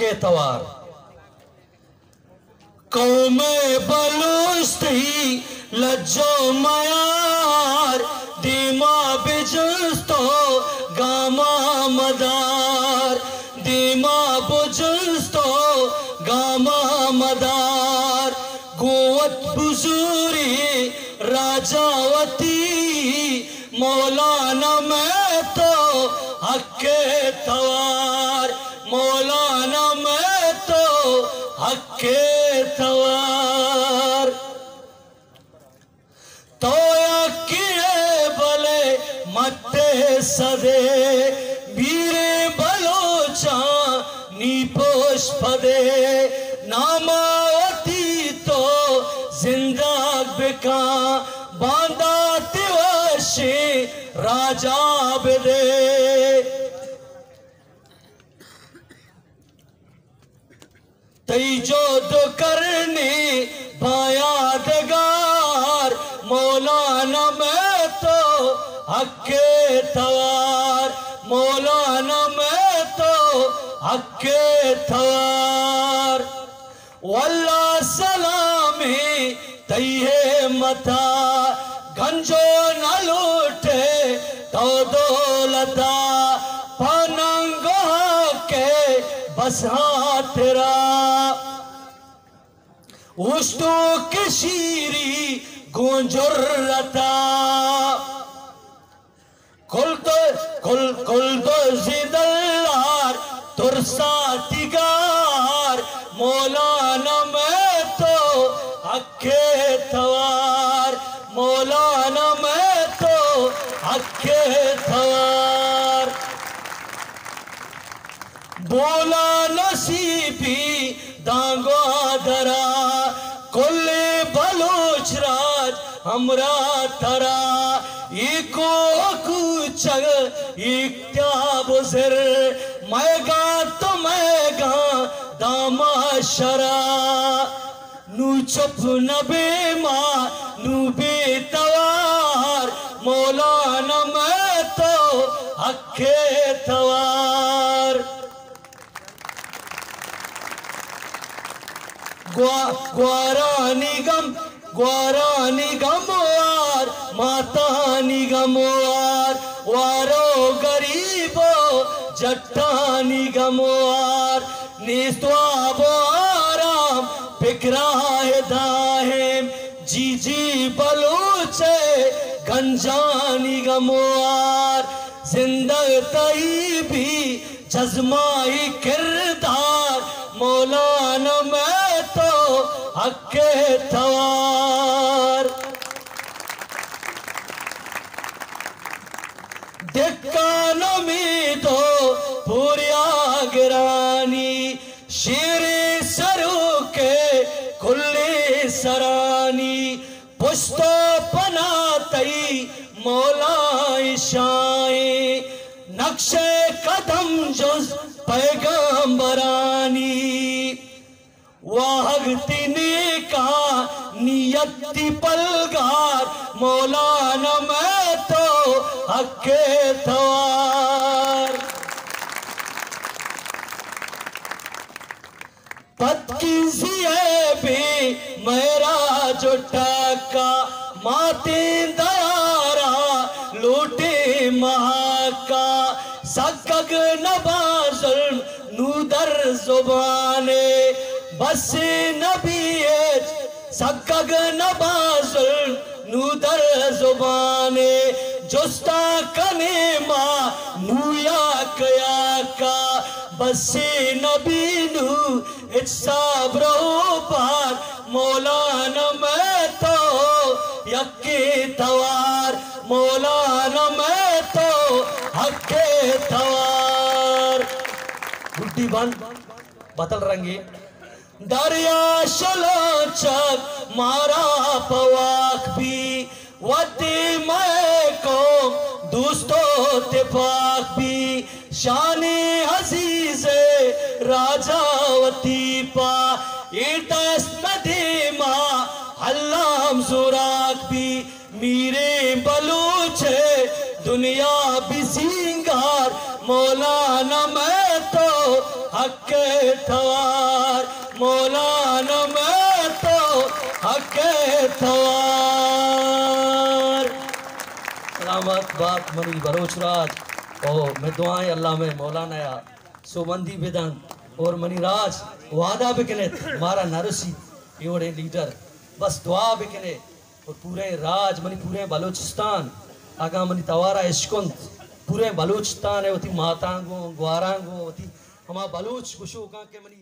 हक्के तवार कौम बलुस्ती लज्जो मयार दीमा बिजुस्तो गामा मदार दीमा बुजुस्तो गामा मदार गुवत बुजुरी राजावती मौलाना मैं तो हक्के तवार मौलाना मैं तो हक्के तवार तो यक्किए भले मट्टे सदे वीरे बलोचा नीपोश पदे नामावती तो जिंदा बिका बांदा तिवशे राजा बेदे तैजो दो करने बायादगार मौलाना मैं तो हक्के तवार मौलाना मैं तो हक्के तवार वल्ला सलामी तैहे मता गंजो न लूटे तो दौलता पनंगो के बस तेरा उस्तो के शीरी गुंजुरता कुल तो जिदल्लार तुरसा तिगार मौलाना मैं तो हक्के तवार मौलाना मैं तो हक्के तवार बोला नसीबी दांगो दरा कुल्ले बलोच राज हमरा तरा इको कुछ इक्या बुजर मैगा तो मैगा दामा शरा नू चुप नबे माँ नू बेतवार मौलाना मैं तो हक्के तवार ग्वारा निगम वार माता निगम वार वारो गरीबो जट्टा निगम वार निस्वाबो आराम फिक्राए दाहेम जी बलूचे गंजा निगम वार जिंदग तई भी जज्माई किरदार मौलाना मैं तो हक्के तवार दिक्कानो में तो पूरिया गिरानी शेरे सरू के खुले सरानी पुश्तो पनातई मौला शाए नक्शे कदम जुज पैगंबरानी वाहगती ने का नियति पलगार मौलाना मैं तो हक्के तवार पत्किजिए भी मेरा जो टाका माते दयारा लूटे महाका सकग नबाजुल नूदर जुबाने बस नबी सकग नबाजुल नूदर जुबाने जुस्ता कने माँ नूया कया का बस नबी नू इत्साब्रो पार मौलाना मैं तो यक्के तवार मौलाना मैं तो हक्के तवार गुड्डी बंद बतल रंगी दरिया शलोचक मारा पवाक भी वती मैं को दोस्तों तिपाक भी शानी हसीसे राजावती पा इटस नदीमा हल्लाम सुराक भी मीरे बलूचे दुनिया भी सिंगार मौलाना मैं तो हक थवार मौलाना मैं तो हक थवार। सलामत बात मनी बलोच राज और मैं दुआएं अल्लाह में मौलाना या सोबंदी बेदन और मनी राज वादा भी कने हमारा नरसी योड़े लीडर बस दुआ भी कने और पूरे राज मनी पूरे बलूचिस्तान आगा मनी तवारा इश्कुंत पूरे बलूचिस्तान है होती मातांगो ग्वारांगो होती हमारा बलूच गुशो का के मनी